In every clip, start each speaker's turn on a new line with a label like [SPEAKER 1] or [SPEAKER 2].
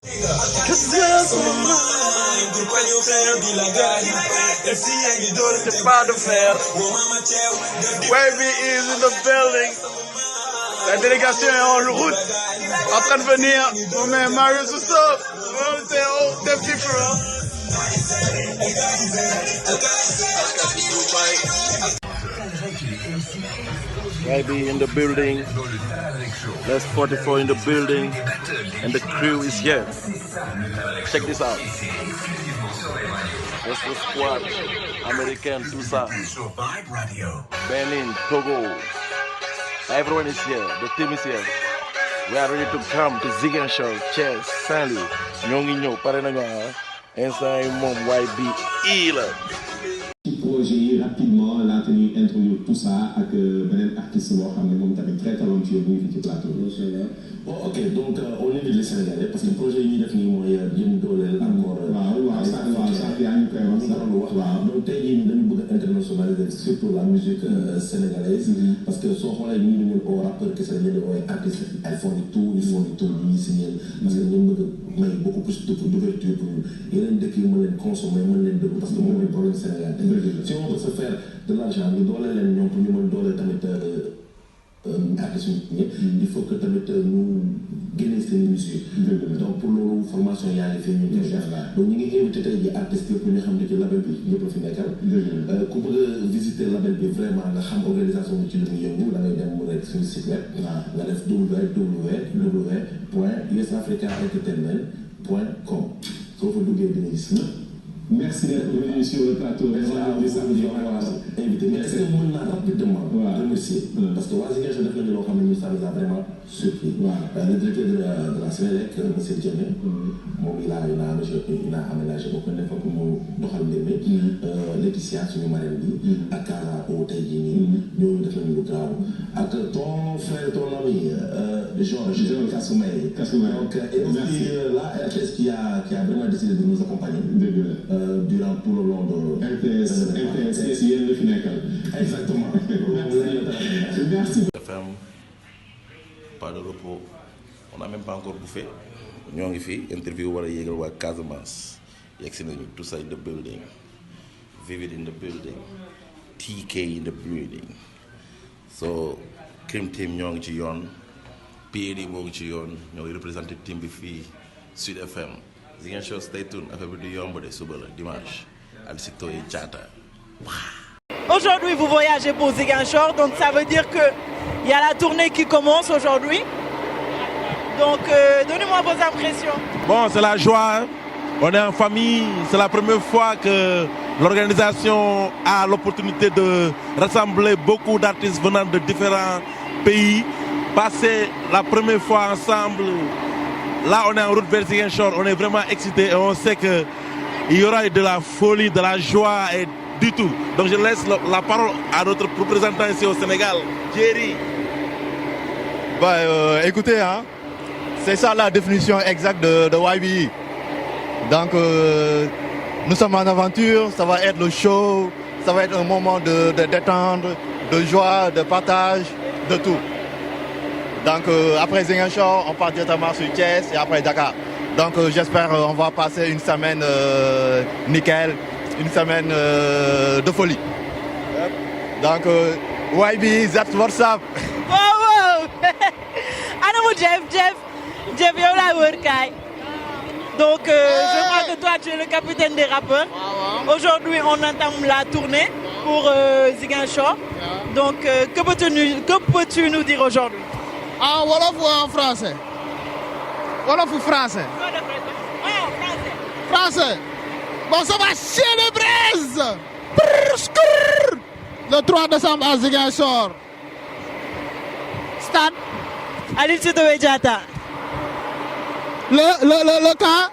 [SPEAKER 1] C'est pas de fer. Wavy is in the building. La délégation est en route, en train de venir. Oh man, Marius, what's up? Oh, them people, huh? Wavy in the building. Let's 44 in the building. And the crew is here. Check this out. That's the squad. American, tout ça. Benin, Togo. Everyone is here. The team is here. We are ready to come to Ziguinchor, Thiès, Saint-Louis. ñoo ngi ñëw pare nañu instant yi moom YBE la.
[SPEAKER 2] ci projet yi rapidement laata ñuy introduire tout ça ak beneen artiste boo xam ne moom tamit très talentueux bu ñu fi ci plateau. Bon, ok, donc on invite les Sénégalais parce que projet yi ñuy def nii mooy jëm dooleel encore. waaw sax yaa ngi koy wax. waaw donc tey jii dañu bëgg a internationaliser surtout la musique sénégalaise. parce que soo xoolee ñu ngi leen oo rappeur kese ñu leen oo artistes ils font du tout ñu ngi signé parce que ñoom bëgg may beaucoup plus d'ouverture pour yeneen dëkk yi mën leen consommer mën leen déglu parce que moom mooy problème Sénégal. si on veut se faire de l'argent ñu dooleel leen ñoom pour ñu mën dooleel tamit artistes yi il faut que tamit ñu génne seen musique. donc pour loolu formation yaa ngi fi ñu ngi donc ñu ngi invité tey jii artistes yëpp ñu xam ne ci label bi ñëpp fi nekkal. ku bëgg a visiter label bi vraiment nga xam organisation bi ci lu muy yëngu da ngay dem mu rek suñu site web. nga def www.usafricaentertainment.com soo fa duggee dina gis. Merci d'être venu sur le plateau. Invité. Mais est-ce que mën naa rapidement remercier parce que waa Ziguinchor def nañu loo xam ne ça nous a vraiment surpris. Le directeur de la Sénélec, monsieur Diémé, moom il a aménagé beaucoup de fois pour mu doxal mbir mi. Laetitia suñu marraine bi. ak Kara o tey jii nii. ñooñu def nañu lu grave. ak ton frère ton ami Georges Kassoumay. Donc et aussi la RTS qui a vraiment décidé de nous accompagner. Durant tout le long de RTS yéen la fi nekkal. Exactement. Merci. FM, pas de repos. On n'a même pas encore bouffé. ñoo ngi fi interview war a yéegal waa Casamance. Yegg si nañu tout ça in the building. Vivid in the building. TK in the building. So Cream Team ñoo ngi ci yoon. PAD moo ngi ci yoon. ñoo ngi représenté team bi fii Sud FM. Ziguinchor, stay tuned. Affaire bi du yomb de suba la dimanche. Alcito et Diatta.
[SPEAKER 3] Aujourd'hui, vous voyagez pour Ziguinchor, donc ça veut dire qu'il y a la tournée qui commence aujourd'hui. Donc, donnez-moi vos impressions.
[SPEAKER 4] Bon, c'est la joie. On est en famille. C'est la première fois que l'organisation a l'opportunité de rassembler beaucoup d'artistes venant de différents pays. Passer la première fois ensemble. Là, on est en route vers Ziguinchor. On est vraiment excités et on sait qu'il y aura de la folie, de la joie et du tout. Donc, je laisse la parole à notre représentant ici au Sénégal, Thierry.
[SPEAKER 5] Écoutez, hein, c'est ça la définition exacte de YBE. Donc, nous sommes en aventure. Ça va être le show. Ça va être un moment de détente, de joie, de partage, de tout. Donc après Ziguinchor, on part directement sur Thiès et après Dakar. Donc j'espère on va passer une semaine nickel, une semaine de folie. Donc YBE, that's what's up.
[SPEAKER 3] Wow. Anamu Jeff yow laa wër kaay. Donc je crois que toi tu es le capitaine des rappeurs. Aujourd'hui on entame la tournée pour Ziguinchor. Donc que peux-tu nous dire aujourd'hui?
[SPEAKER 6] En wolof ou en français? Wolof ou français? Français. Bon, ça va chier les braises. Le 3 décembre à Ziguinchor. Stade.
[SPEAKER 3] Alcito et Diatta.
[SPEAKER 6] Le quand?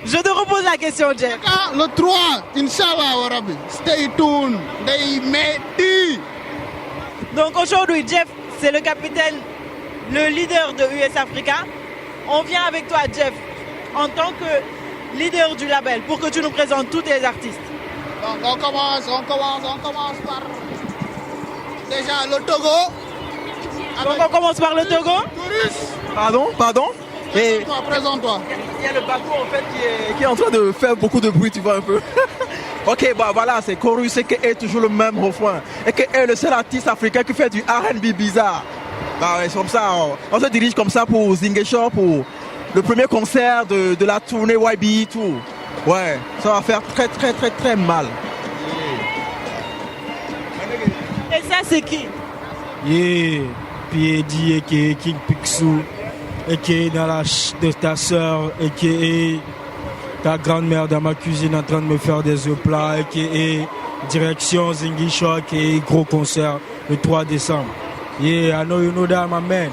[SPEAKER 3] Je te repose la question, Jeff.
[SPEAKER 6] Le 3, Inch'Allah, Warabi. Stay tuned. They made it.
[SPEAKER 3] Donc aujourd'hui, Jeff, c'est le capitaine, le leader de US Africa. On vient avec toi, Jeff, en tant que leader du label, pour que tu nous présentes tous tes artistes.
[SPEAKER 6] Donc on commence par déjà le Togo.
[SPEAKER 3] Donc on commence par le Togo.
[SPEAKER 5] Pardon?
[SPEAKER 7] Et
[SPEAKER 6] Présente-toi.
[SPEAKER 7] il y a le bateau en fait qui est en train de faire beaucoup de bruit, tu vois un peu. Ok, bah voilà, c'est Chorus, et toujours le même refrain. Et que est le seul artiste africain qui fait du R&B bizarre. Bah ouais, c'est comme ça, on se dirige comme ça pour Zingeshore, pour le premier concert de la tournée YBE Tour. Ouais, ça va faire très mal.
[SPEAKER 3] Et ça, c'est qui?
[SPEAKER 8] Yeah, P.A.D. a.k.a. King Picsou, a.k.a. dans la de ta soeur, a.k.a. ta grand-mère dans ma cuisine en train de me faire des œufs plats, a.k.a. direction Zingishore, a.k.a. gros concert le 3 décembre. Yeah, I know you know that, my man.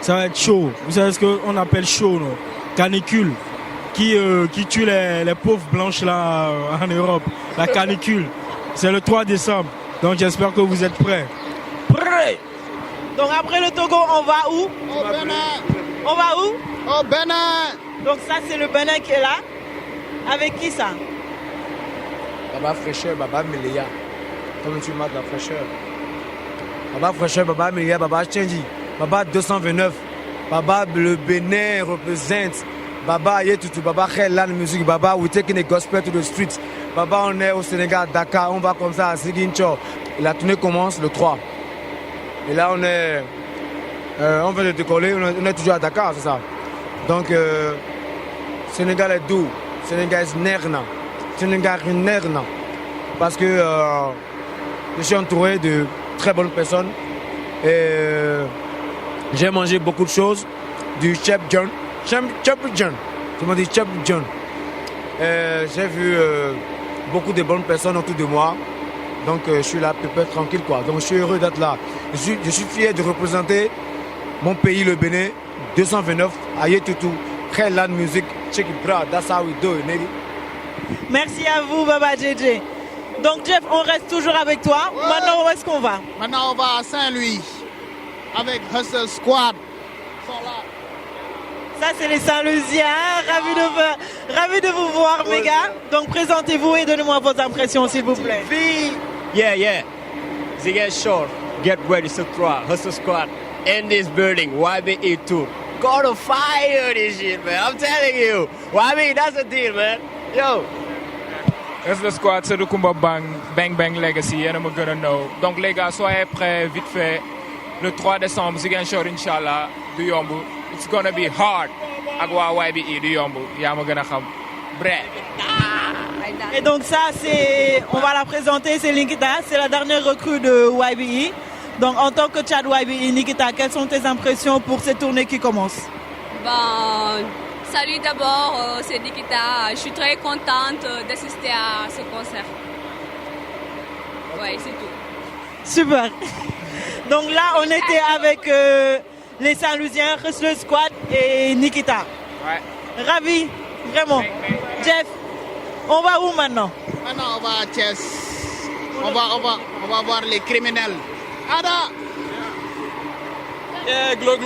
[SPEAKER 8] Ça va être chaud. Vous savez ce qu'on appelle chaud, non? Canicule. Qui tue les pauvres blanches là en Europe. La canicule. C'est le 3 décembre. Donc j'espère que vous êtes prêts. Prêts!
[SPEAKER 3] Donc après le Togo, on va où?
[SPEAKER 6] Au Bénin.
[SPEAKER 3] On va où?
[SPEAKER 6] Au Bénin.
[SPEAKER 3] Donc ça, c'est le Bénin qui est là. Avec qui ça?
[SPEAKER 9] Baba fraîcheur, Baba Melia. Comme tu m'as de la fraîcheur. Baba fraîcheur, Baba Melia, Baba Chenji. Baba 229. Baba le Bénin représente. Baba Yetutu, Baba Khelan music. Baba we taking the gospel to the streets. Baba on est au Sénégal, Dakar, on va comme ça à Ziguinchor. Et la tournée commence le 3. Et là on est... on vient de décoller, on est toujours à Dakar, c'est ça. Donc Sénégal est doux. Sénégal est nerna. Sénégal est nerna. Parce que je suis entouré de très bonnes personnes. Et j'ai mangé beaucoup de choses. Du Chef John. Chef John. Tu m'as dit Chef John. J'ai vu beaucoup de bonnes personnes autour de moi. Donc je suis là, peu tranquille quoi. Donc je suis heureux d'être là. Je suis fier de représenter mon pays, le Bénin. 229, Aye Tutu, Khelan Music, Check it bra, that's how we do it, nigga.
[SPEAKER 3] Merci à vous, Baba JJ. Donc Jeff, on reste toujours avec toi.
[SPEAKER 6] Ouais.
[SPEAKER 3] Maintenant, où est-ce qu'on va?
[SPEAKER 6] Maintenant, on va à Saint-Louis avec Hustle Squad. Ils sont là.
[SPEAKER 3] Ça, c'est les Saint-Louisiens. Ravi de vous voir, mes gars. Donc présentez-vous et donnez-moi vos impressions, s'il vous plaît.
[SPEAKER 10] Yeah. Zingeshore, get ready to try. Hustle Squad in this building. YBE Tour. Gonna fire this shit, man. I'm telling you. YBE, that's the deal, man. Yo.
[SPEAKER 11] Hustle Squad, c'est le combat Bang Legacy. Yéen a ma gën a know. Donc les gars, soyez prêts vite fait. Le 3 décembre, Ziguinchor, Inch'Allah, du yomb. It's gonna be hard. Ak waa YBE du yomb. Yaa ma gën a xam. Bref.
[SPEAKER 3] Et donc ça, on va la présenter, c'est Nikita, c'est la dernière recrue de YBE. Donc en tant que Tchad YBE, Nikita, quelles sont tes impressions pour cette tournée qui commence?
[SPEAKER 12] Salut d'abord, c'est Nikita. Je suis très contente d'assister à ce concert. Ouais, c'est tout.
[SPEAKER 3] Super. Donc là, on était avec les Saint-Louisiens, Hustle Squad et Nikita.
[SPEAKER 11] Ouais.
[SPEAKER 3] Ravi, vraiment. Jeff, on va où maintenant?
[SPEAKER 6] Maintenant, on va à Thiès. On va voir les criminels. Ada!
[SPEAKER 11] Yeah, glo.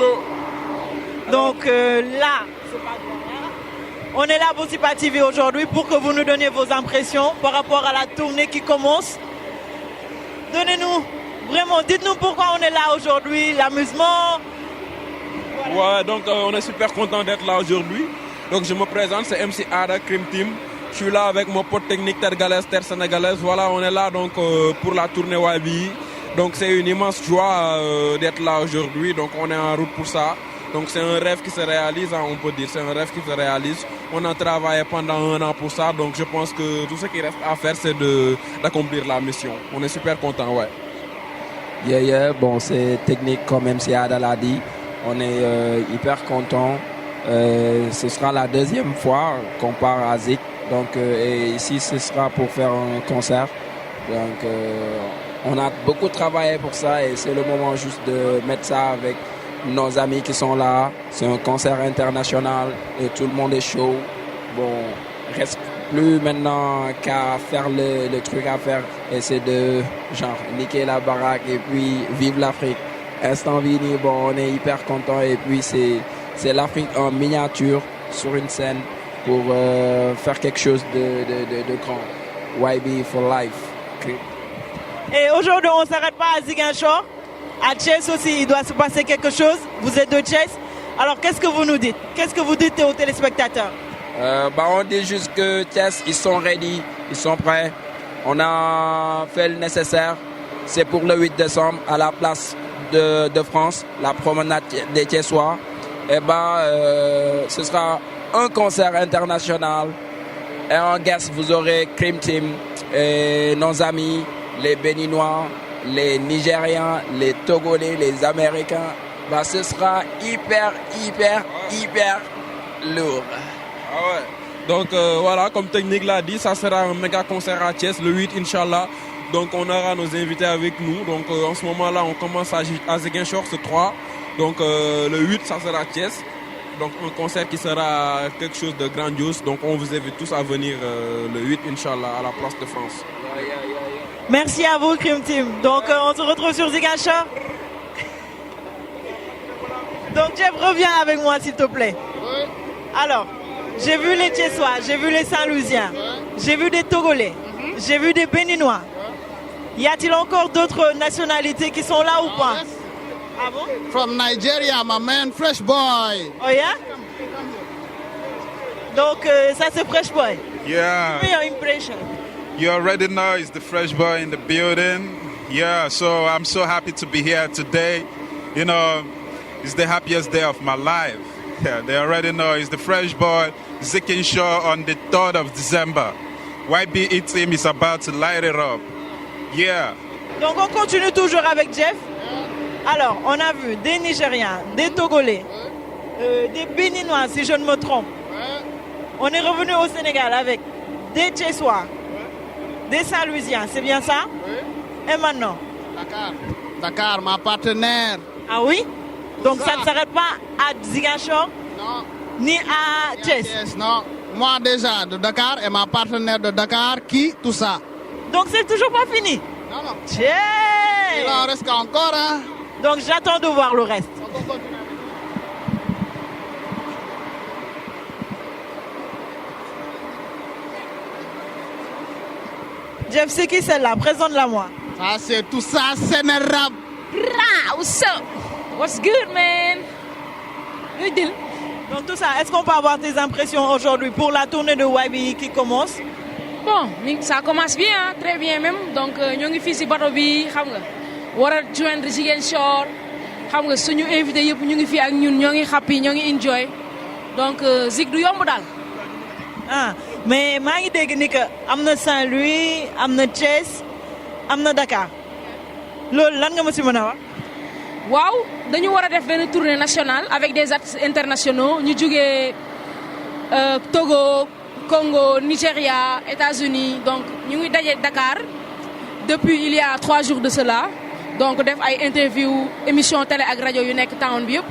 [SPEAKER 3] Donc là, on est là pour Sipa TV aujourd'hui pour que vous nous donniez vos impressions par rapport à la tournée qui commence. Donnez-nous, vraiment, dites-nous pourquoi on est là aujourd'hui, l'amusement.
[SPEAKER 13] Voilà. Ouais, donc on est super content d'être là aujourd'hui. Donc je me présente, c'est MC Ada, Crime Team. Je suis là avec mon pote technique Terre Sénégalaise. Voilà, on est là donc pour la tournée YBE. Donc c'est une immense joie d'être là aujourd'hui. Donc on est en route pour ça. Donc c'est un rêve qui se réalise, hein, on peut dire. C'est un rêve qui se réalise. On a travaillé pendant 1 an pour ça. Donc je pense que tout ce qui reste à faire, c'est d'accomplir la mission. On est super content, ouais.
[SPEAKER 14] Yeah. Bon, c'est technique comme MC Ada l'a dit. On est hyper content. Ce sera la 2e fois qu'on part à Zik. Donc et ici, ce sera pour faire un concert. Donc on a beaucoup travaillé pour ça et c'est le moment juste de mettre ça avec nos amis qui sont là. C'est un concert international et tout le monde est chaud. Bon, reste plus maintenant qu'à faire le truc à faire et c'est de genre niquer la baraque et puis vivre l'Afrique. Instant Vini, bon, on est hyper content et puis c'est l'Afrique en miniature sur une scène pour faire quelque chose de grand. YBE for life.
[SPEAKER 3] Et aujourd'hui, on ne s'arrête pas à Ziguinchor. À Thiès aussi, il doit se passer quelque chose. Vous êtes de Thiès. Alors qu'est-ce que vous nous dites? Qu'est-ce que vous dites aux téléspectateurs?
[SPEAKER 14] On dit juste que Thiès, ils sont ready, ils sont prêts. On a fait le nécessaire. C'est pour le 8 décembre à la place de France, la promenade des Thiessois. Ce sera un concert international. Et en guest, vous aurez Cream Team, et nos amis, les Béninois, les Nigérians, les Togolais, les Américains. Ce sera hyper lourd.
[SPEAKER 13] Ah ouais. Donc voilà, comme Technique l'a dit, ça sera un méga concert à Thiès le 8, Inch'Allah. Donc on aura nos invités avec nous. Donc en ce moment-là, on commence à Ziguinchor, ce 3. Donc le 8, ça sera Thiès. Donc un concert qui sera quelque chose de grandiose. Donc on vous invite tous à venir le 8, Inch'Allah, à la place de France.
[SPEAKER 3] Merci à vous, Cream Team. Donc on se retrouve sur Ziguinchor. Donc Jeff, reviens avec moi s'il te plaît.
[SPEAKER 6] Oui.
[SPEAKER 3] Alors, j'ai vu les Thiessois, j'ai vu les Saint-Louisiens, j'ai vu des Togolais, j'ai vu des Béninois. Y a-t-il encore d'autres nationalités qui sont là ou pas?
[SPEAKER 6] Yes.
[SPEAKER 3] Ah bon?
[SPEAKER 6] From Nigeria, my man, Fresh Boy.
[SPEAKER 3] Oh yeah? Donc ça c'est Fresh Boy.
[SPEAKER 15] Yeah.
[SPEAKER 3] Give me your impression.
[SPEAKER 15] You already know it's the Fresh Boy in the building. Yeah, so I'm so happy to be here today. You know, it's the happiest day of my life. Yeah, they already know it's the Fresh Boy, Ziguinchor on the 3rd of December. YBE team is about to light it up. Yeah.
[SPEAKER 3] Donc on continue toujours avec Jeff. Alors, on a vu des Nigériens, des Togolais, des Béninois si je ne me trompe. On est revenu au Sénégal avec des Thiessois, des Saint-Louisiens, c'est bien ça? Et maintenant?
[SPEAKER 6] Dakar, ma partenaire.
[SPEAKER 3] Ah oui? Donc ça ne s'arrête pas à Ziguinchor?
[SPEAKER 6] Non.
[SPEAKER 3] Ni à Thiès?
[SPEAKER 6] Non. Moi déjà de Dakar et ma partenaire de Dakar qui tout ça.
[SPEAKER 3] Donc c'est toujours pas fini?
[SPEAKER 6] Non, non.
[SPEAKER 3] Tiens!
[SPEAKER 6] Il en reste encore, hein?
[SPEAKER 3] Donc j'attends de voir le reste. Jeff, c'est qui celle-là? Présente-la moi.
[SPEAKER 6] Ça c'est tout ça, c'est un rap.
[SPEAKER 16] What's up? What's good, man? Good deal.
[SPEAKER 3] Donc tout ça, est-ce qu'on peut avoir tes impressions aujourd'hui pour la tournée de YBE qui commence?
[SPEAKER 16] Bon, ça commence bien, hein, très bien même. Donc nous sommes ici bateau bi, xam nga. Wara joindre Ziguinchor. Xam nga suñu invité yépp ñu ngi fi ak ñun, ñoo ngi happy, ñoo ngi enjoy. Donc Zig du yomb dal.
[SPEAKER 3] Ah, mais maa ngi dégg ni que am na Saint-Louis, am na Thiès, am na Dakar. Loolu lan nga ma ci mën a wax?
[SPEAKER 16] Waaw, dañu war a def benn tournée nationale avec des artistes internationaux. Ñu jógee Togo, Congo, Nigeria, États-Unis. Donc ñu ngi daje Dakar depuis il y a 3 jours de cela. Donc def ay interview, émission télé ak rajo yu nekk town bi yëpp.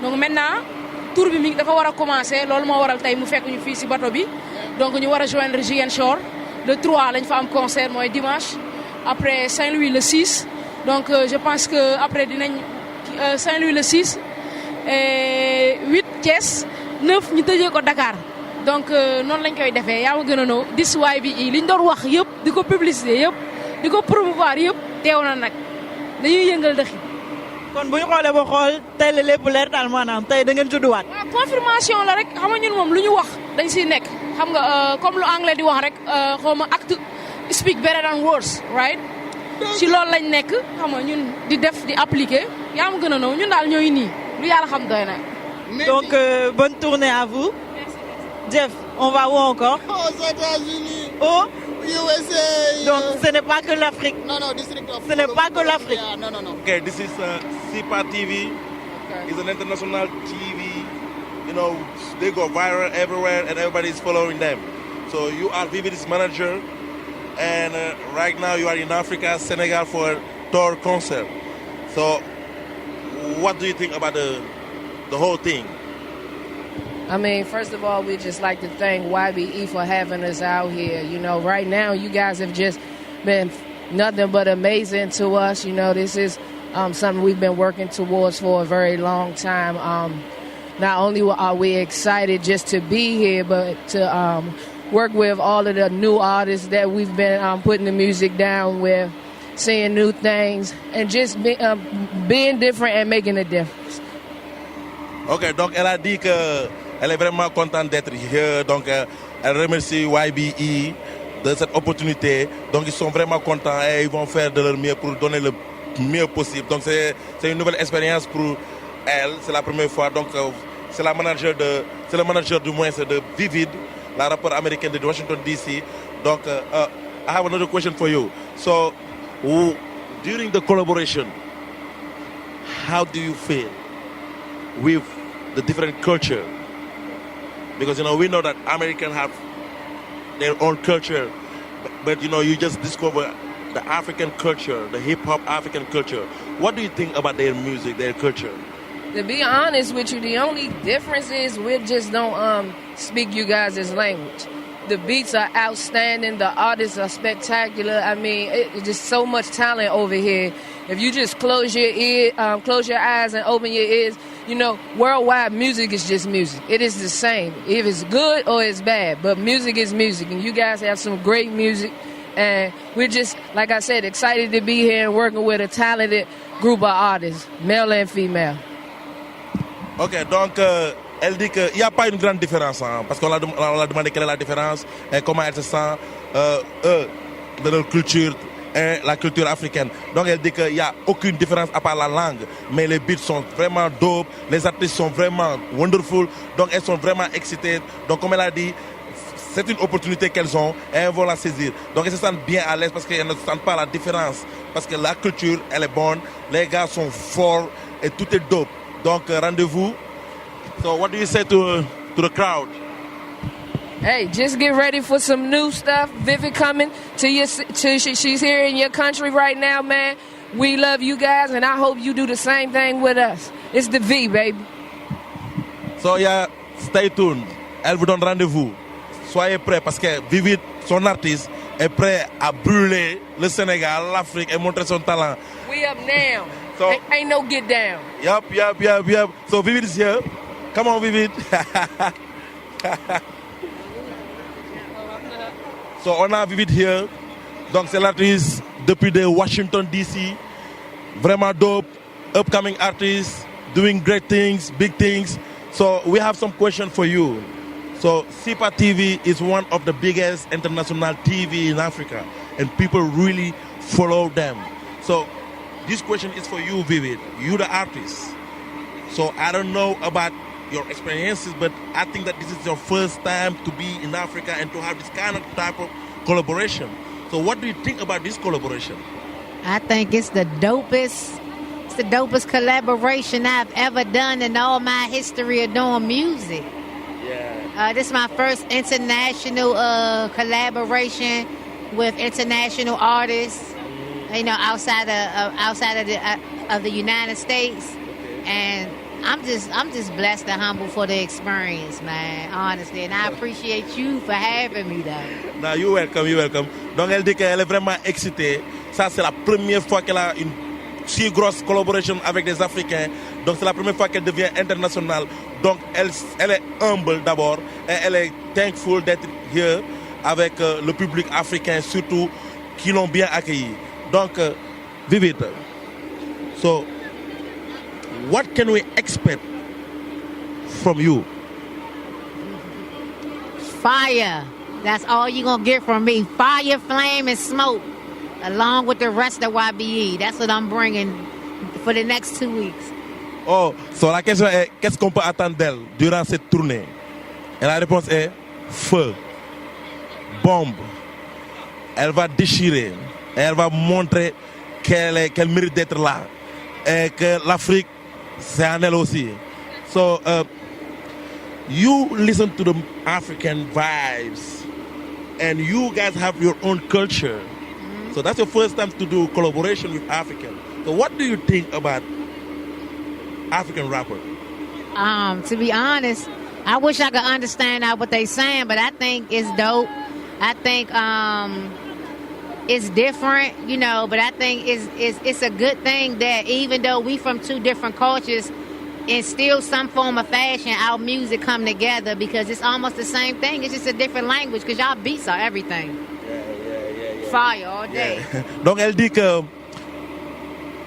[SPEAKER 16] Donc maintenant tour bi mi dafa war a commencer. Loolu moo waral tey mu fekk ñu fii ci bateau bi. Donc ñu war a joindre Ziguinchor. Le 3 lañ fa am concert mooy dimanche. Après Saint-Louis le 6. Donc je pense que après dinañ Saint-Louis le 6 et 8 Thiès 9 ñu tëjee ko Dakar. Donc noonu lañ koy defee yaa ma gën a noo dis YBE liñ doon wax yëpp di ko publicité yëpp di ko promouvoir yëpp teew na nag dañuy yëngal dëkk.
[SPEAKER 3] kon bu ñu xoolee ba xool tey la lépp leer daal maanaam tey da ngeen judduwaat.
[SPEAKER 16] waaw confirmation la rek xam nga ñun moom lu ñu wax dañ siy nekk xam nga comme lu anglais di wax rek xaw ma act speak better than words, right? Si loolu lañ nekk xam nga ñun di def di appliquer yaa ma gën a noo ñun daal ñooy nii lu yàlla xam doy na.
[SPEAKER 3] Donc bonne tournée à vous. Jeff, on va où encore?
[SPEAKER 6] Aux États-Unis.
[SPEAKER 3] Au
[SPEAKER 6] USA.
[SPEAKER 3] Donc ce n'est pas que l'Afrique.
[SPEAKER 6] Non, non, district of.
[SPEAKER 3] Ce n'est pas que l'Afrique.
[SPEAKER 6] Yeah, no, no, no.
[SPEAKER 4] Okay, this is CPA TV. It's an international TV. You know, they go viral everywhere and everybody's following them. So you are Vivid's manager. And right now you are in Africa, Senegal for a tour concert. So what do you think about the whole thing?
[SPEAKER 17] I mean, first of all, we just like to thank YBE for having us out here. You know, right now you guys have just been nothing but amazing to us. You know, this is something we've been working towards for a very long time. Not only are we excited just to be here, but to work with all of the new artists that we've been putting the music down with, seeing new things, and just being different and making a difference.
[SPEAKER 4] Ok, donc elle a dit qu'elle est vraiment contente d'être ici. Donc elle remercie YBE de cette opportunité. Donc ils sont vraiment contents et ils vont faire de leur mieux pour donner le mieux possible. Donc c'est une nouvelle expérience pour elle. C'est la première fois. Donc c'est le manager du moins de Vivid, la rappeur américaine de Washington DC. Donc I have another question for you. So during the collaboration, how do you feel with the different culture? Because we know that Americans have their own culture, but you just discover the African culture, the hip hop African culture. What do you think about their music, their culture?
[SPEAKER 17] To be honest with you, the only difference is we just don't speak you guys' language. The beats are outstanding. The artists are spectacular. I mean, it's just so much talent over here. If you just close your eyes and open your ears, worldwide music is just music. It is the same. If it's good or it's bad, but music is music. And you guys have some great music. And we're just, like I said, excited to be here and working with a talented group of artists, male and female.
[SPEAKER 4] Ok, donc elle dit qu'il n'y a pas une grande différence, parce qu'on a demandé quelle est la différence et comment elle se sent, eux, de leur culture et la culture africaine. Donc elle dit qu'il n'y a aucune différence à part la langue, mais les beats sont vraiment dope, les artistes sont vraiment wonderful, donc elles sont vraiment excitées. Donc comme elle a dit, c'est une opportunité qu'elles ont et elles vont la saisir. Donc elles se sentent bien à l'aise parce qu'elles ne sentent pas la différence, parce que la culture, elle est bonne, les gars sont forts et tout est dope. Donc rendez-vous. So what do you say to the crowd?
[SPEAKER 17] Hey, just get ready for some new stuff. Vivid coming she's here in your country right now, man. We love you guys, and I hope you do the same thing with us. It's the V, baby.
[SPEAKER 4] So yeah, stay tuned. Elle vous donne rendez-vous. Soyez prêts parce que Vivid, son artiste, est prêt à brûler le Sénégal, l'Afrique et montrer son talent.
[SPEAKER 17] We up now. So, ain't no get down.
[SPEAKER 4] Yup. So Vivid is here. Come on, Vivid. So on a Vivid here. Donc c'est l'artiste depuis de Washington DC. Vraiment dope. Upcoming artist. Doing great things, big things. So we have some questions for you. So SIPA TV is one of the biggest international TV in Africa. And people really follow them. So this question is for you, Vivid. You're the artist. So I don't know about your experiences, but I think that this is your first time to be in Africa and to have this kind of type of collaboration. So what do you think about this collaboration?
[SPEAKER 18] I think it's the dopest collaboration I've ever done in all my history of doing music. Yeah. This is my first international collaboration with international artists. Outside of the United States, and I'm just blessed and humble for the experience, man. Honestly, and I appreciate you for having me, though.
[SPEAKER 4] No, you're welcome. Donc elle dit qu'elle est vraiment excitée. Ça c'est la première fois qu'elle a une si grosse collaboration avec des Africains. Donc c'est la première fois qu'elle devient internationale. Donc elle est humble d'abord et elle est thankful d'être here avec le public africain surtout qui l'ont bien accueilli. Donc, Vivid, so what can we expect from you?
[SPEAKER 18] Fire. That's all you're going to get from me. Fire, flame, and smoke, along with the rest of YBE. That's what I'm bringing for the next 2 weeks.
[SPEAKER 4] Oh, so la question est, qu'est-ce qu'on peut attendre d'elle durant cette tournée? Et la réponse est feu, bombe. Elle va déchirer. Et elle va montrer qu'elle mérite d'être là. Et que l'Afrique, c'est en elle aussi. So, you listen to the African vibes. And you guys have your own culture. Mm-hmm. So that's your first time to do collaboration with African. So what do you think about African rappers?
[SPEAKER 18] To be honest, I wish I could understand what they're saying, but I think it's dope. I think it's different, but I think it's a good thing that even though we from two different cultures, in still some form of fashion, our music come together because it's almost the same thing. It's just a different language because y'all beats are everything. Yeah. Fire all day.
[SPEAKER 4] Yeah. Donc elle dit que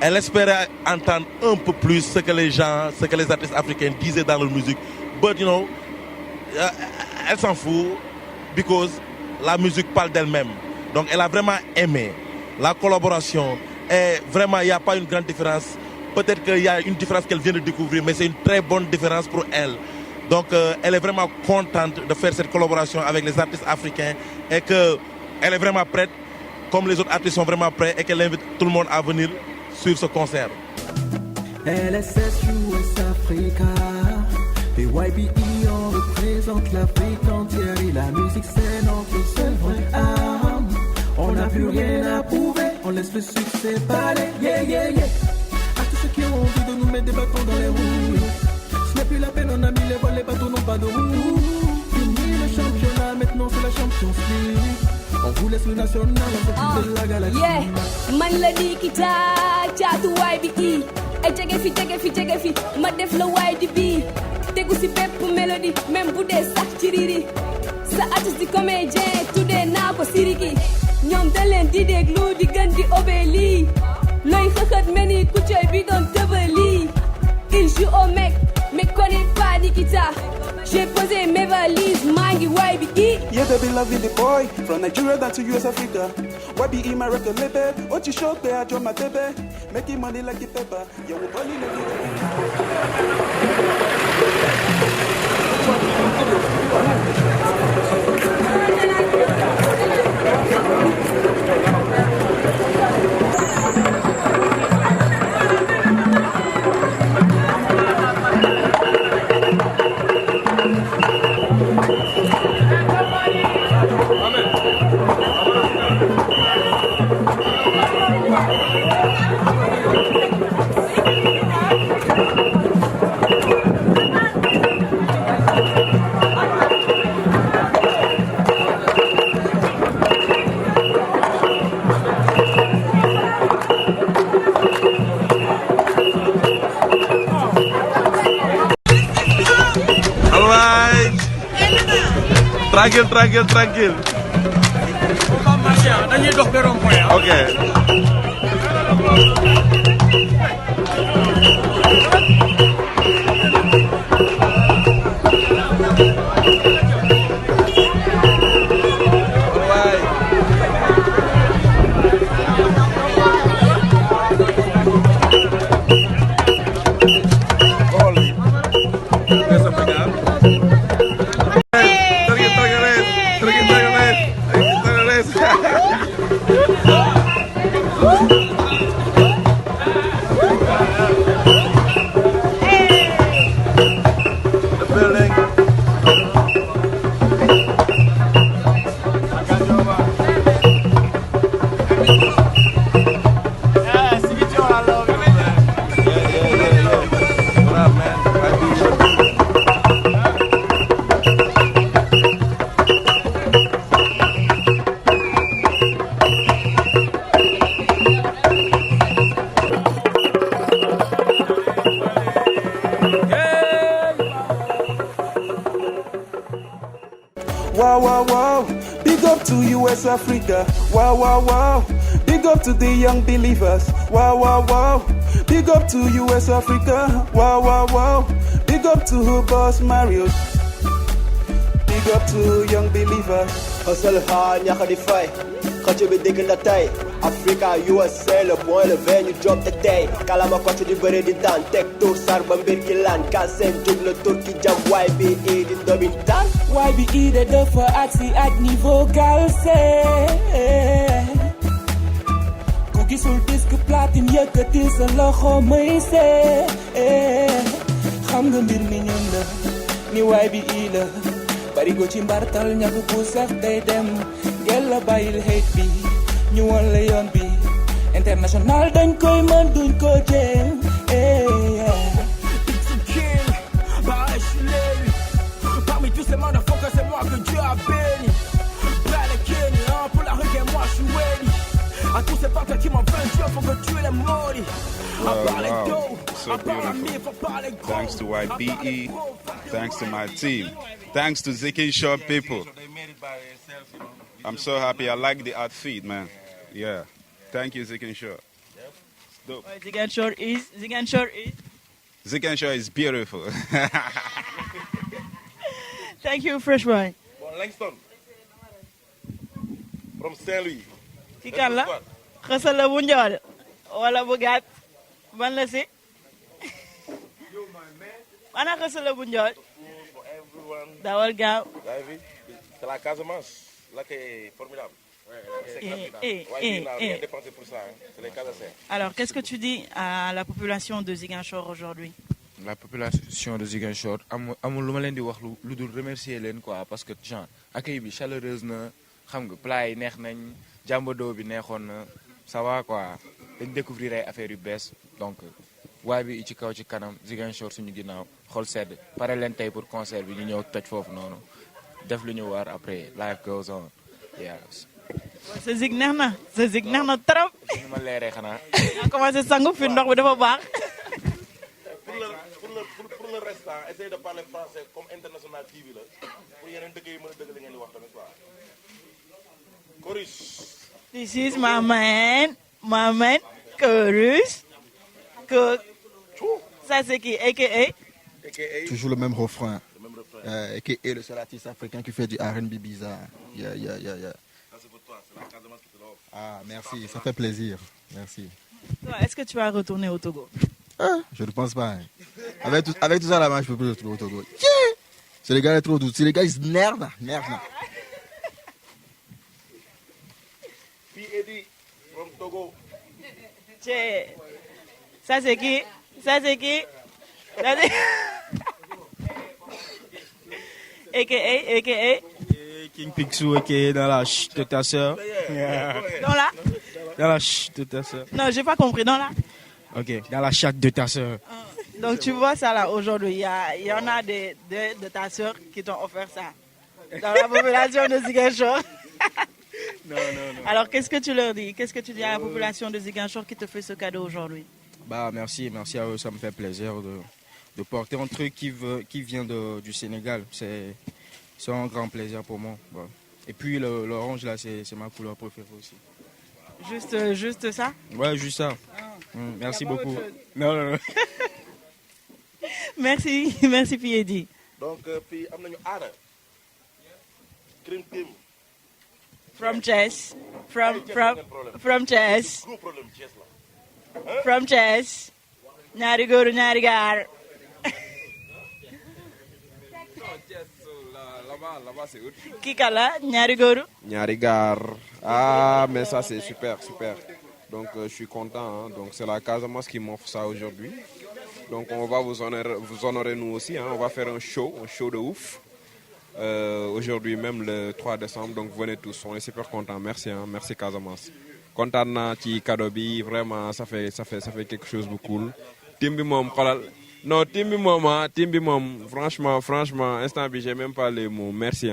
[SPEAKER 4] elle espérait entendre un peu plus ce que les gens, ce que les artistes africains disaient dans leur musique. But you know, elle s'en fout because la musique parle d'elle-même. Donc elle a vraiment aimé la collaboration. Et vraiment, il n'y a pas une grande différence. Peut-être qu'il y a une différence qu'elle vient de découvrir, mais c'est une très bonne différence pour elle. Donc elle est vraiment contente de faire cette collaboration avec les artistes africains et qu'elle est vraiment prête, comme les autres artistes sont vraiment prêts, et qu'elle invite tout le monde à venir suivre ce concert.
[SPEAKER 19] LSS US Africa, PYBE, on représente l'Afrique entière et la musique c'est notre seule vraie arme. On n'a plus rien à prouver, on laisse le succès parler, yeah, yeah, yeah. À tous ceux qui ont envie de nous mettre des bâtons dans les roues, ce n'est plus la peine, on a mis les voiles, les bateaux n'ont pas de roues. Fini le championnat, maintenant c'est la Champions League. On vous laisse le national, on s'occupe de la galaxie.
[SPEAKER 12] Yeah, man la Nikita, caatu YBE. Ay jege fi, ma def la YDB. Tegu si bépp mélodie, même bu dee sax ci riri. Sa artiste di comédien, tuddee naa ko Siriki. Ñoom da leen di déglu di gën di obéli. Looy xëxët mel ni kuccoy bi doon tëbali. Il joue au mec, mais connaît pas Nikita. J'ai posé mes valises, mangi YBE.
[SPEAKER 20] Yeah, they be loving the boy from Nigeria down to US Africa. YBE my record label. What you show there, I draw my baby. Making money like a pepper. Yeah, we're balling
[SPEAKER 4] Tranquille. Ok.
[SPEAKER 20] Wow. Big up to US Africa. Wow. Big up to the young believers. Wow. Big up to US Africa. Wow. Big up to her boss Mario. Big up to young believers.
[SPEAKER 10] Hustle hard, ñaka di fay. Xëcc bi dégg na tey. Africa, USA, le point levé, ñu drop the day. Kalama coach di bëre di daan. Teg tour sar ba mbir ki laan. Kasem jug le tour ki jam YBE di dobin daan.
[SPEAKER 19] YBE de dafa agsi ak niveau galse. Ku gisul disque platine yëkkati sa loxo may see. Xam nga mbir mi ñun la ni YBE la. Bari go ci mbartal ñàkk bu sax day dem. Ngel la bàyyil hate bi. ñu won la yoon bi international dañ koy mën duñ ko jéem. It's a kill, bah je suis l'élu. Parmi tous ces motherfuckers, c'est moi que Dieu a béni. Belle Kenny, pour la rue, moi je suis Wendy. À tous ces partenaires qui m'en veulent, Dieu, faut que tu les maudis.
[SPEAKER 15] So beautiful. Thanks to YBE, thanks to my team, thanks to Zikin Shop people. I'm so happy. I like the outfit, man. Yeah. Thank you, Zikin Shop. dope.
[SPEAKER 3] Ziguinchor is.
[SPEAKER 15] Ziguinchor is beautiful.
[SPEAKER 3] Thank you, Fresh Boy.
[SPEAKER 4] Bon, Langston. From Saint-Louis.
[SPEAKER 3] Ki kan la xësal la bu njool wala bu gàtt ban la si ana xësal la bu njool dawal gaaw
[SPEAKER 4] C'est la Casamance. Là qui est formidable. Dépensé pour ça. C'est les Casassiens.
[SPEAKER 3] Alors, qu'est-ce que tu dis à la population de Ziguinchor aujourd'hui?
[SPEAKER 11] La population de Ziguinchor amul lu ma leen di wax lu dul remercier leen quoi parce que genre accueil bi chaleureuse na xam nga plat yi neex nañ jàmbadoo bi neexoon na ça va quoi dañ découvrir ay affaires yu bees donc waay bi ci kaw ci kanam Ziguinchor suñu ginnaaw xol sedd pare leen tey pour concert bi ñu ñëw toj foofu noonu def lu ñu war après life goes on. Yes.
[SPEAKER 3] sa zig neex na trop.
[SPEAKER 11] ni ma leeree xanaa.
[SPEAKER 3] yaa commencé sangu fi ndox bi dafa baax.
[SPEAKER 4] Pour le restant, essayez de parler français comme International TV là. Pour yeneen dëgg yi mën a dëgg li ngeen di wax tamit quoi. Chorus.
[SPEAKER 3] This is my man, Chorus. Ça c'est qui? AKA?
[SPEAKER 7] Toujours le même refrain. AKA le seul artiste africain qui fait du R&B bizarre. Yeah.
[SPEAKER 4] Ça c'est pour toi, c'est la Casamance qui te l'offre.
[SPEAKER 7] Ah, merci, ça fait plaisir. Merci.
[SPEAKER 3] Toi, est-ce que tu vas retourner au Togo?
[SPEAKER 7] Je ne pense pas. Avec tout ça là-bas, je ne peux plus retourner au Togo. Yeah! C'est les gars trop doux. C'est les gars, ils se nervent.
[SPEAKER 4] Puis Eddie, from Togo.
[SPEAKER 3] Ça c'est qui? AKA?
[SPEAKER 8] King Picsou, AKA dans la chute de ta sœur. Dans la chute de ta sœur.
[SPEAKER 3] Non, j'ai pas compris. Dans la?
[SPEAKER 8] Ok, dans la chatte de ta sœur.
[SPEAKER 3] Donc tu vois ça là aujourd'hui, il y en a de ta sœur qui t'ont offert ça. Dans la population de Ziguinchor.
[SPEAKER 8] Non.
[SPEAKER 3] Alors qu'est-ce que tu leur dis? Qu'est-ce que tu dis à la population de Ziguinchor qui te fait ce cadeau aujourd'hui?
[SPEAKER 8] Merci à eux, ça me fait plaisir de porter un truc qui vient du Sénégal. C'est un grand plaisir pour moi. Bon. Et puis l'orange là, c'est ma couleur préférée aussi.
[SPEAKER 3] Juste ça?
[SPEAKER 8] Ouais, juste ça. Merci beaucoup. Non.
[SPEAKER 3] Merci Piedi.
[SPEAKER 4] Donc puis am nañu Ada. Cream Team.
[SPEAKER 3] From Thiès. From Thiès.
[SPEAKER 4] Gros problème Thiès là.
[SPEAKER 3] From Thiès. ñaari góor ñaari gaar.
[SPEAKER 13] Là-bas c'est autre.
[SPEAKER 3] Kii kala ñaari góor.
[SPEAKER 13] Ñaari gaar. Ah mais ça c'est super. Donc je suis content. Donc c'est la Casamance qui m'offre ça aujourd'hui. Donc on va vous honorer nous aussi. On va faire un show de ouf. Aujourd'hui même le 3 décembre. Donc venez tous. On est super contents. Merci Casamance. Content naa ci cadeau bi vraiment ça fait quelque chose de cool. Team bi moom xolal. Non team bi moom franchement instant bi j'ai même pas les mots. Merci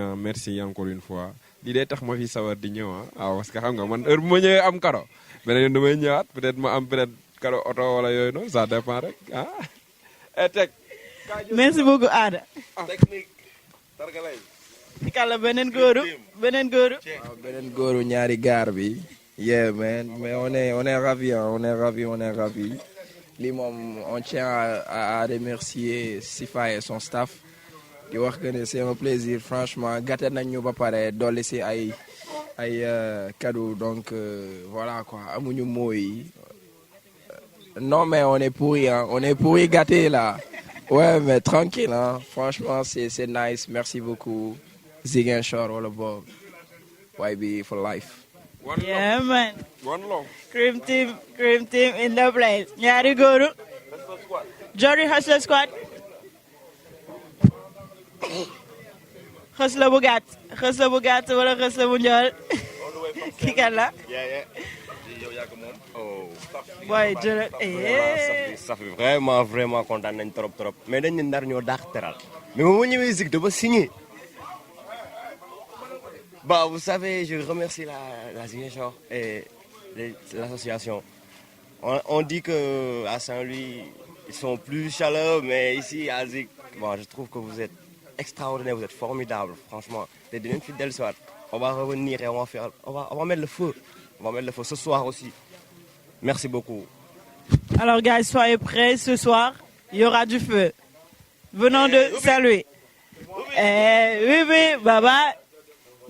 [SPEAKER 13] encore une fois. Lii day tax ma fi sawar di ñëw parce que xam nga man heure bu ma ñëwee am cadeau. Beneen yoon damay ñëwaat peut-être ma am cadeau oto wala yooyu noonu ça dépend rek teg.
[SPEAKER 3] Merci beaucoup Ada.
[SPEAKER 4] Technique. Targalay.
[SPEAKER 3] Kii kala beneen góoru.
[SPEAKER 14] ñaari gaar bi. Yeah man, mais on est ravis, On tient à remercier Sifa et son staff. di wax que c'est un plaisir franchement gâté nañu ba pare dolli si ay cadeaux donc voilà quoi amuñu mooy non mais on est pourri gâté là. Ouais mais tranquille franchement c'est nice, merci beaucoup Ziguinchor wala boog YB for life.
[SPEAKER 3] Yeah man.
[SPEAKER 13] One love.
[SPEAKER 3] Cream team in the place. ñaari góoru. Jory Hustler Squad. xës la bu gàtt wala xës la bu njool. Kii kan la. Boy jërëjëf.
[SPEAKER 10] Ça fait vraiment kontaan nañ trop mais dañ ne ndar ñoo daax teral mais moom moo ñëwee Zik dafa signé. Vous savez, je remercie la Ziguinchor et l'association. On dit qu'à Saint-Louis, ils sont plus chaleureux, mais ici à Zik, je trouve que vous êtes extraordinaire, vous êtes formidable, franchement. Vous êtes une fidèle soir. On va revenir et on va mettre le feu. On va mettre le feu ce soir aussi. Merci beaucoup.
[SPEAKER 3] Alors, guys, soyez prêts. Ce soir, il y aura du feu. Venons de saluer. Oui, Baba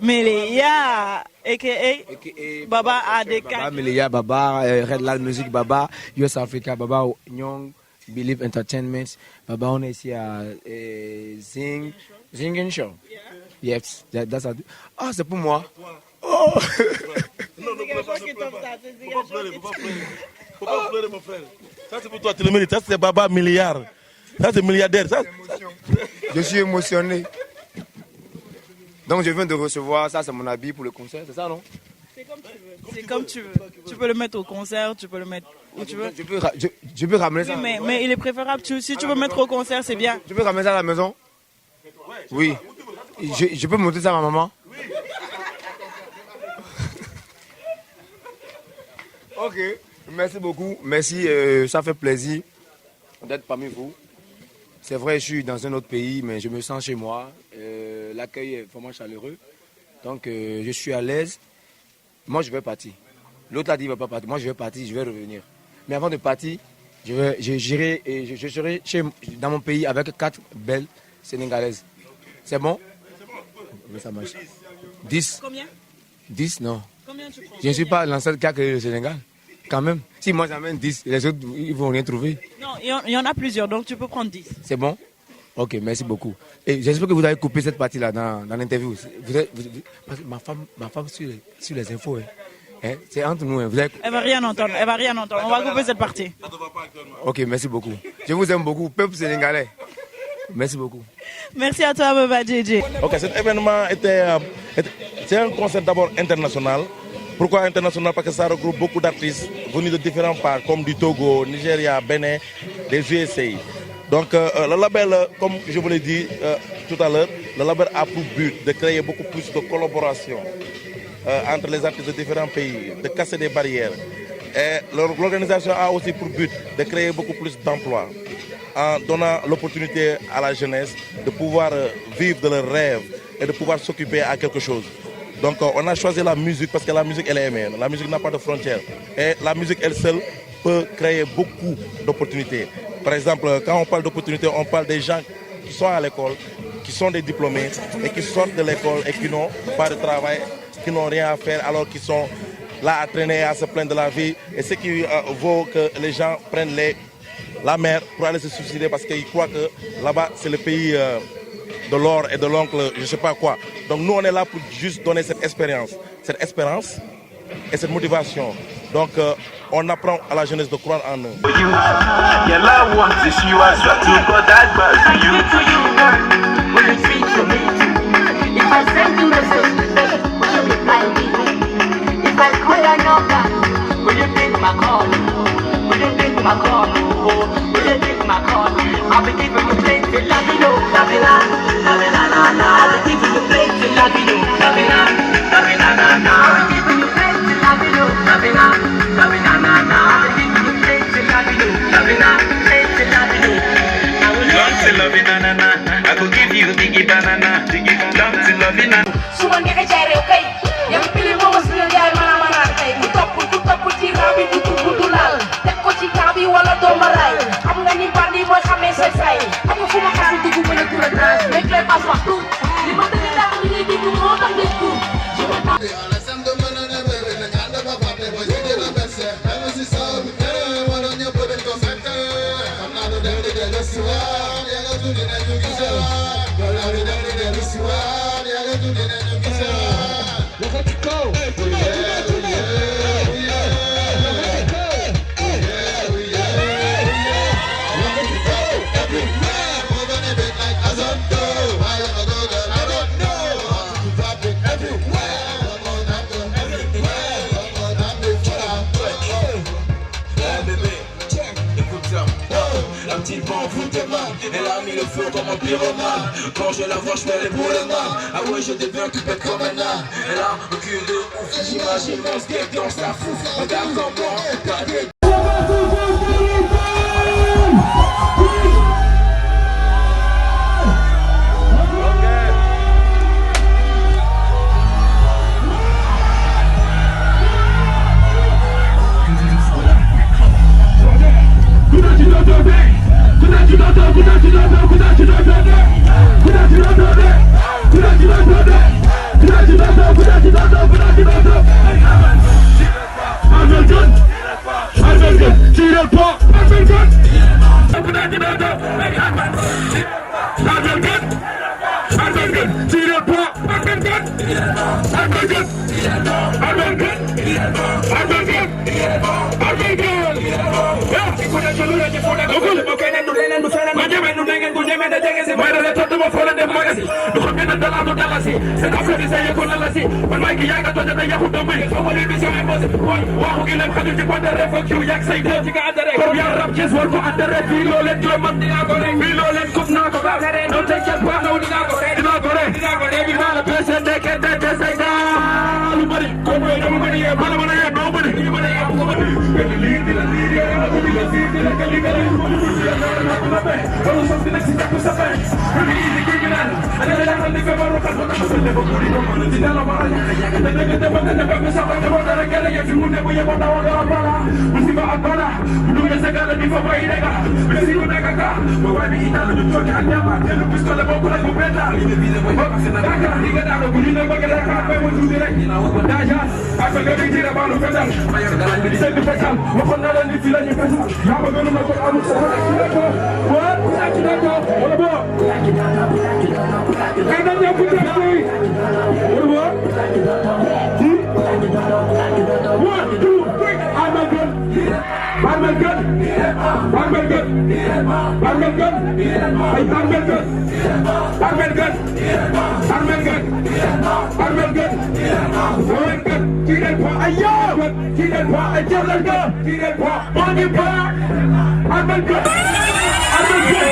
[SPEAKER 3] Meleya, a.k.a. Baba ADK.
[SPEAKER 9] Baba Meleya, Baba Red Light Music, Baba US Africa, Baba Young Believe Entertainment. Baba, on est ici à Zingin Show. Yes, that's a... Ah, c'est pour moi. Oh.
[SPEAKER 4] Non, faut pas pleurer, mon frère. Ça, c'est pour toi, tu le mérites. Ça, c'est Baba Milliard. Ça, c'est milliardaire. Ça.
[SPEAKER 9] Je suis émotionné. Donc, je viens de recevoir, ça, c'est mon habit pour le concert, c'est ça, non?
[SPEAKER 3] C'est comme tu veux. Tu peux le mettre au concert, tu peux le mettre où tu veux.
[SPEAKER 9] Je peux ramener ça.
[SPEAKER 3] Oui, mais il est préférable, si tu veux mettre au concert, c'est bien.
[SPEAKER 9] Tu peux ramener ça à la maison? Oui. Je peux monter ça à ma maman? Ok, merci beaucoup. Merci, ça fait plaisir d'être parmi vous. C'est vrai, je suis dans un autre pays, mais je me sens chez moi. L'accueil est vraiment chaleureux. Donc, je suis à l'aise. Moi, je vais partir. L'autre a dit qu'il ne va pas partir. Moi, je vais partir, je vais revenir. Mais avant de partir, j'irai et je serai dans mon pays avec 4 belles Sénégalaises. C'est bon? Mais ça marche. 10.
[SPEAKER 3] Combien?
[SPEAKER 9] 10, non.
[SPEAKER 3] Combien tu prends?
[SPEAKER 9] Je ne suis pas l'ancêtre qui a créé le Sénégal. Quand même. Si moi j'amène 10, les autres, ils ne vont rien trouver.
[SPEAKER 3] Non, il y en a plusieurs, donc tu peux prendre 10.
[SPEAKER 9] C'est bon? Ok, merci beaucoup. Et j'espère que vous avez coupé cette partie-là dans l'interview. Parce que ma femme sur les infos, hein, c'est entre nous. Hein,
[SPEAKER 3] Elle va rien entendre, On va couper cette partie.
[SPEAKER 9] Ok, merci beaucoup. Je vous aime beaucoup, peuple sénégalais. Merci beaucoup.
[SPEAKER 3] Merci à toi, Baba JJ.
[SPEAKER 4] Ok, cet événement c'est un concert d'abord international. Pourquoi international? Parce que ça regroupe beaucoup d'artistes venus de différents parts, comme du Togo, Nigeria, Bénin, des USA. Donc le label, comme je vous l'ai dit tout à l'heure, le label a pour but de créer beaucoup plus de collaboration entre les artistes de différents pays, de casser des barrières. Et l'organisation a aussi pour but de créer beaucoup plus d'emplois, en donnant l'opportunité à la jeunesse de pouvoir vivre de leurs rêves et de pouvoir s'occuper à quelque chose. Donc on a choisi la musique parce que la musique elle est aimée. La musique n'a pas de frontières. Et la musique elle seule peut créer beaucoup d'opportunités. Par exemple, quand on parle d'opportunités, on parle des gens qui sont à l'école, qui sont des diplômés et qui sortent de l'école et qui n'ont pas de travail, qui n'ont rien à faire alors qu'ils sont là à traîner, à se plaindre de la vie. Et ce qui vaut que les gens prennent la mer pour aller se suicider parce qu'ils croient que là-bas c'est le pays de l'or et de l'oncle, je ne sais pas quoi. Donc nous on est là pour juste donner cette espérance et cette motivation. Donc on apprend à la jeunesse de croire en eux.
[SPEAKER 19] I'll be giving you plenty, lavino, lavina, lavina, na na. I'll be giving you plenty, lavino, lavina, lavina, na na. I'll be giving you plenty, lavino, lavina, lavina, na na. I'll be giving you plenty, lavino, lavina, plenty, lavino. Long to lavina, na na. I go give you biggie banana, long to lavina. Suman di kecere, okay? Yang pilih mau masuk dia mana-mana, okay? Butuh tirabi, butuh lal. Teko cikabi wala domarai. Kamu gak nyimpan di bos kami selesai. Aku cuma kasih tubuh banyak kurang. Make les pas waktu. Lima tahun dah ini di rumah tak begitu. Elle a mis le feu comme un pyromane. Quand je la vois, je fais les boulements. Ah ouais, je deviens tout bête comme un âne. Elle a un cul de ouf. J'imagine mon skate dans sa fouf. Regarde comme moi, t'as des...
[SPEAKER 21] ñeme na jege si mooy dana tontu ma foo leen dem magasi du xam ne dollar du dalasi seen affaire bi sa yëkkoon la la si man maay ki yaa nga tojate yaxu doomu yi sama émission imposé mooy waxu gi leen xajul ci boîte de ref ak kiw yàgg say doo ci nga àndare comme yaa rab gis war ko àndare fii loo leen joo man dinaa ko rek fii loo leen kub naa ko baax non tey jël baax naw dinaa ko rek léegi naa la pese ndeke ndeke say daa lu bëri ko mooy dama mën a yee bala mën a yee doo bëri ñu mën a yee ko bëri benn lii di la lii di la di la sii di la kali kali wala sof di nag si jàpp sa fay di kii gi naan ana la xam ni feebaru xal ba tax sa ko buri ko mën di dala ma ala te dëgg te bëgg te bëgg sa bëgg mo dara gëla ya fi mu ne bu yebo daw daw bala musiba ak bala bu dugg sa gala di fa bay dega bisi ko dega ka bo way bi ital du toki ak ñama te lu bis ko la bokku la ko beta li be vide moy bokk na daka di ga daalo bu ñu ne bëgg la ka bay mo tuuti rek dina wax ko daja ak ga di tira balu fetal di sey du fetal waxon na la ni fi la ñu fetal ya ba gënu na ko amu sa what ci dako wala bo kay dañ ñëpp ci wala bo one, two, three, I'm a gun. I'm a gun. I'm a gun. I'm a gun. I'm a gun. I'm a gun. I'm a gun. I'm a gun. I'm a gun. Tire pas, ayo. Tire pas, tire le gun. Tire pas, on y va. I'm a gun. I'm a gun.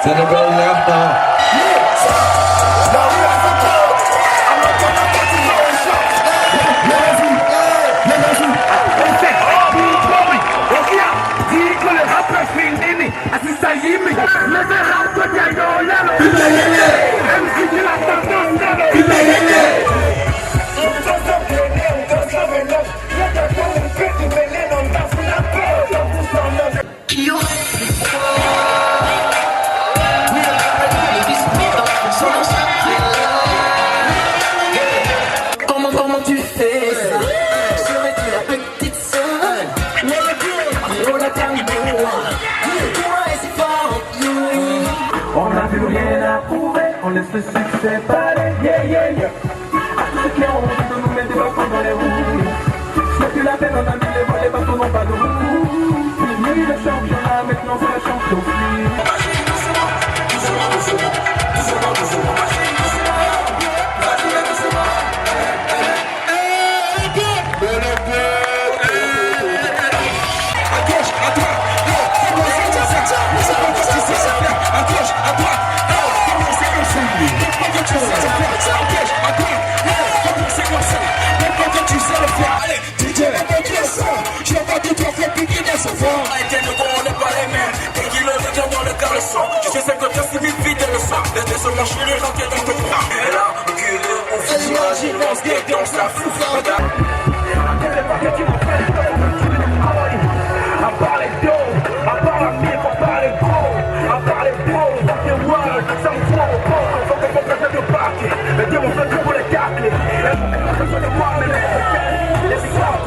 [SPEAKER 19] Senegal left now. Comment tu fais ça? Serais-tu la petite sœur? On a permis de moi. Toi et c'est fort. On n'a plus rien à prouver. On laisse le succès parler. Yeah, yeah, yeah. À tous ceux qui ont envie de nous mettre des bâtons dans les roues. C'est plus la peine, on a mis les bâtons n'ont pas de roues. Fini le championnat, maintenant c'est la champion.
[SPEAKER 21] Tu sais que tu as si vite le sang. Laisse seulement chez les gens qui est dans ton bras. Et là, le culé, on fait j'imagine, on se guette, on se la fout. Regarde. À part les dos, à part la mire, à part les gros, à part les pros, dans tes walls, ça me fout au port. Faut qu'on fasse le parquet. Les dieux vont faire pour les cacler. Elles vont faire besoin de moi, mais les histoires.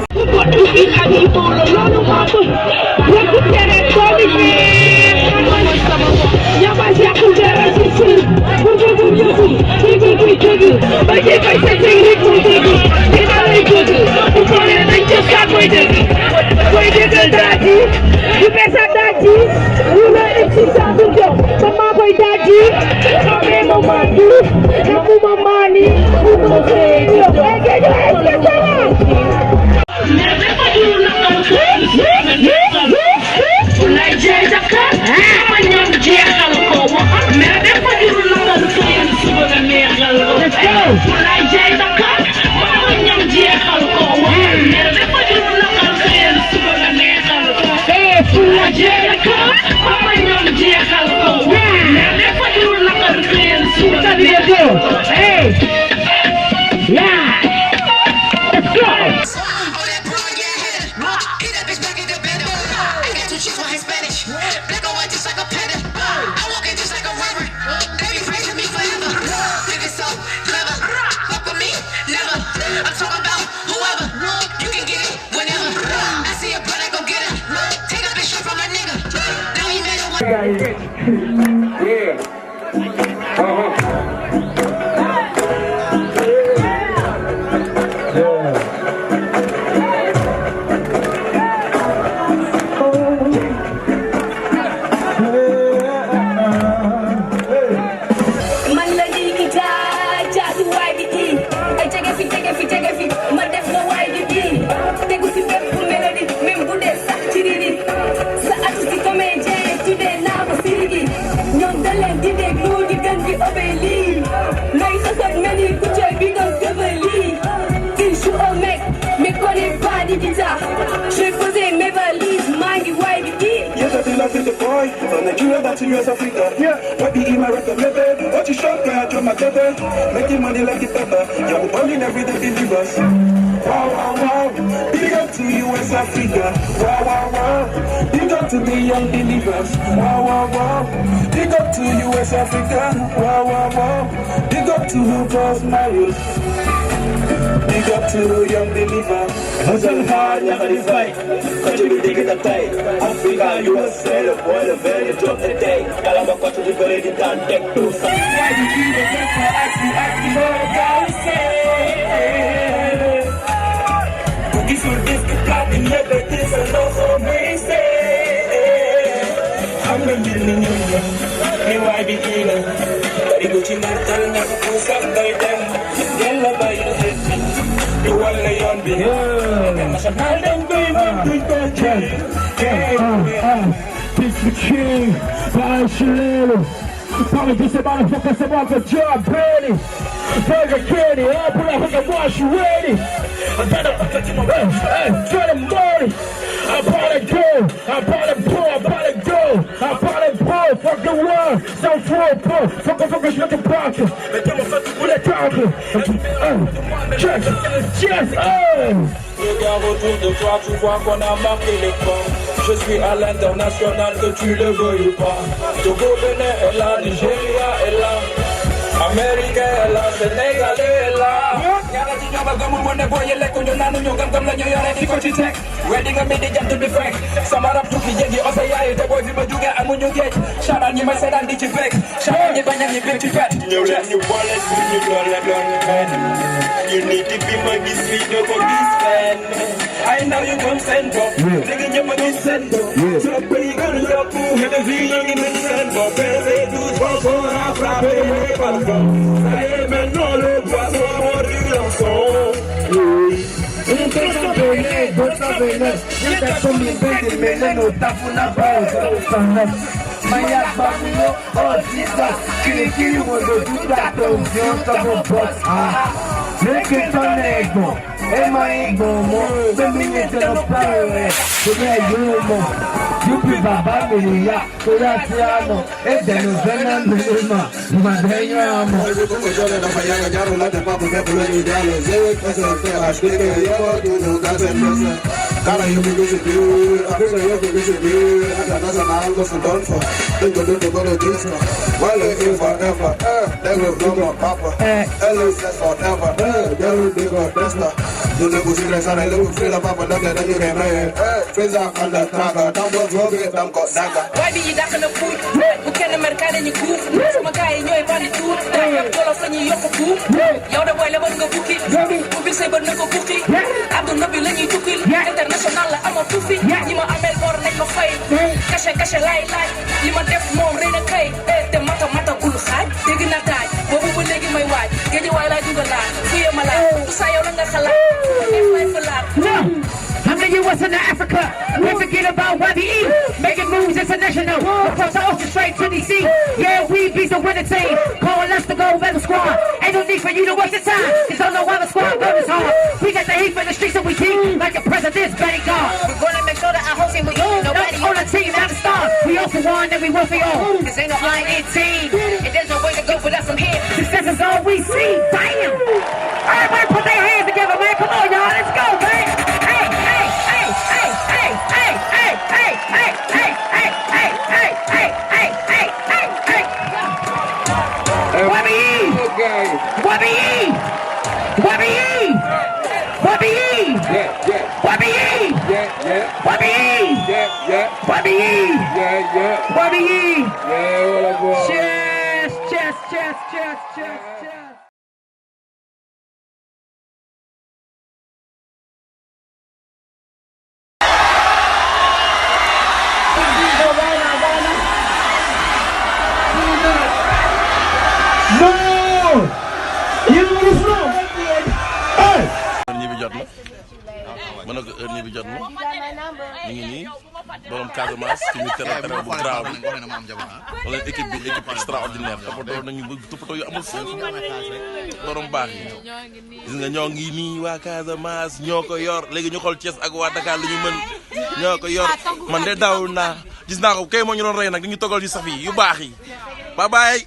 [SPEAKER 19] Like Jay Jacka, I'm a young Jay Alcoa, man,
[SPEAKER 20] From Nigeria back to US Africa. What be in my record label? What you shot, girl, drop my tether. Making money like it's pepper. Yeah, we're balling every day, believers. Wow, wow, wow. Big up to US Africa. Wow, wow, wow. Big up to the young believers. Wow, wow, wow. Big up to US Africa. Wow, wow, wow. Big up to Lucas Marius. Big up to young believer. Hustle hard, never fight. Country be digging the tight. Africa, USA, the boy, the very drop the day. Kalamba country, the very the done deck to some. Why you keep the deck for acting, Cookies with this, the black, and never this, and also I'm a millionaire. Why be eating? But it goes in that time, never goes up by them. Yellow by your head. You want to lay on me. National them This the king, by Chileno. Probably just about to fuck us up off a job, Brady. Burger Candy, I'll pull up and wash you ready. I better try to money. I bought it go, I bought it pull, I bought it go, I bought it pull, fuck the world, so full, fuck je veux te battre, mais comment ça tu voulais tendre, yes, Regarde autour de toi, tu vois qu'on a marqué les pas. Je suis à l'international, que tu le veuilles ou pas. Togo, Bénin est là, Nigeria est là, Amérique est là, Sénégal est là. Wedding a made it to be frank. Some are up to be young, also, yeah, the boys in Maduga and when you get shot on you, my son, and did you fake? Shot on you, and you get you fat. You let you wallet, you need to be my sweet, no for this fan. I know you come send up, taking your money send up. So I'm pretty good at your pool, and the video in the send up. Better do for half, I am no poisson, more Yupi baba milia, Kuratiano, Edeno Venan Milima, Madenyamo. Cara, you be busy, dude. I think you be busy, dude. I got nothing I'm going done for. Think you do to go to this one. Well, it is forever. They will blow my papa. Ellis says forever. They will dig our tester. You know, we see the sun, I look free of papa, nothing that you can make. Freeze up on the tracker. Don't go to it, don't go dagger.
[SPEAKER 1] Why be you duck in the food? Who can American in your coop? My guy in your body too. I have dollars in your coop. You're the way I want to go cookie. Who be say, but no cookie. I'm the nobby, let you cook it. International, I'm a poofy. You my Amel or like my fight. Kasha, lie. You my deaf mom, rain a cake. The mata cool high. Taking a tie. What we will leg in my wife. Get you while I do the lie. Free my life. Say, I'm not a
[SPEAKER 21] How many you was in Africa? We forget about YBE. Making moves international. Across the ocean straight to DC. Yeah, we be the winning team. Calling us the gold medal squad. Ain't no need for you to waste your time. You don't know why the squad goes hard. We got the heat for the streets and we keep like the president's betting God. We're gonna make sure that our whole team will eat. Nobody on the team, not the stars. We also won and we won for all. Cause ain't no I in team. And there's no way to go without some hit. Success is all we see. Damn. Everybody put their hands together, man. Come on, y'all. Let's go, man. YBE! Cheers! cheers.
[SPEAKER 4] ma ne ko heure ñi bi jot na ñu ngi nii borom Casamance ci ñu tere bu grave bi wala équipe extraordinaire toppatoo nañu ba toppatoo yu amul fenn borom baax yi gis nga ñoo ngi nii waa Casamance ñoo ko yor léegi ñu xool Thiès ak waa Dakar lu ñu mën ñoo ko yor man de daw naa gis naa ko kay moo ñu doon rey nag dañu toggal yu saf yi yu baax yi bye bye.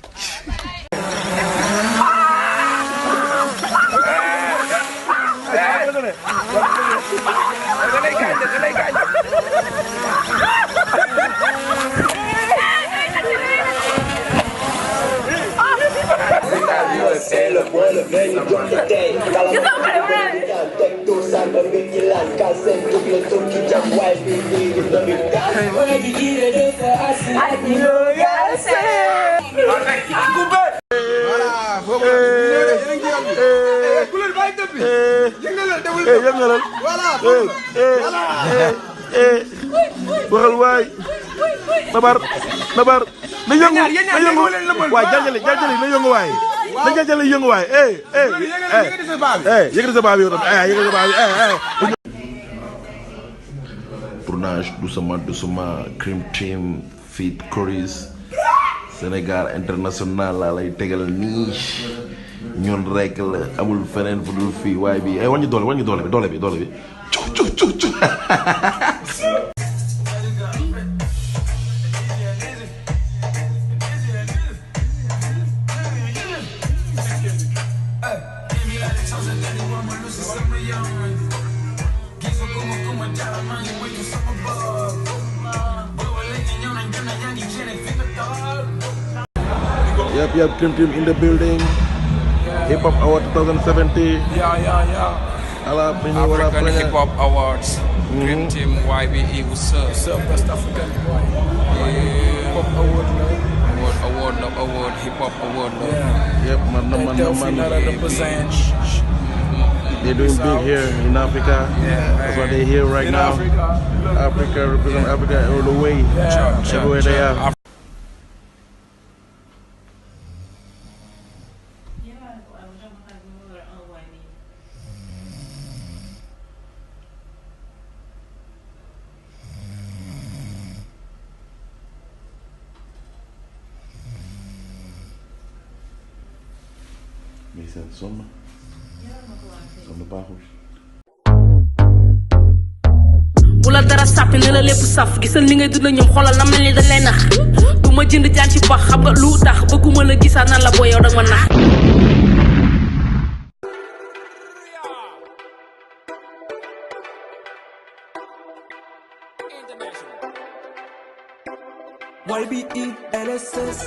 [SPEAKER 4] waxal waay nabar na yëngu waay jànjali na yëngu waay na jànjali yëngu waay yëkkati sa baa bi yow tam yëkkati sa baa bi tournage doucement Cream Team feat Coris Sénégal international laa lay tegal nii ñun rek la amul feneen fu dul fii waaye bi wàññi doole bi cu Yep, Cream Team in the building. Hip Hop Award 2017.
[SPEAKER 11] Yeah. African Hip Hop Awards. Cream Team YBE, what's up?
[SPEAKER 8] What's up, West African boy?
[SPEAKER 11] Hip Hop
[SPEAKER 8] Award.
[SPEAKER 11] Hip Hop Award.
[SPEAKER 8] Yeah.
[SPEAKER 4] Yep, man.
[SPEAKER 8] Represent.
[SPEAKER 4] They're doing big here in Africa.
[SPEAKER 11] Yeah,
[SPEAKER 4] that's why they're here right now. Africa represent Africa all the way. Everywhere they are. Mais c'est sonn baaxul.
[SPEAKER 1] bu la dara sàppi ne la lépp saf gisal ni ngay dund ñoom xoolal na mel ni dañ lay nax du ma jënd jaan ci bax xam nga lu tax bëgguma la gisaat nan la boo yow dag ma nax.
[SPEAKER 19] YBE LSS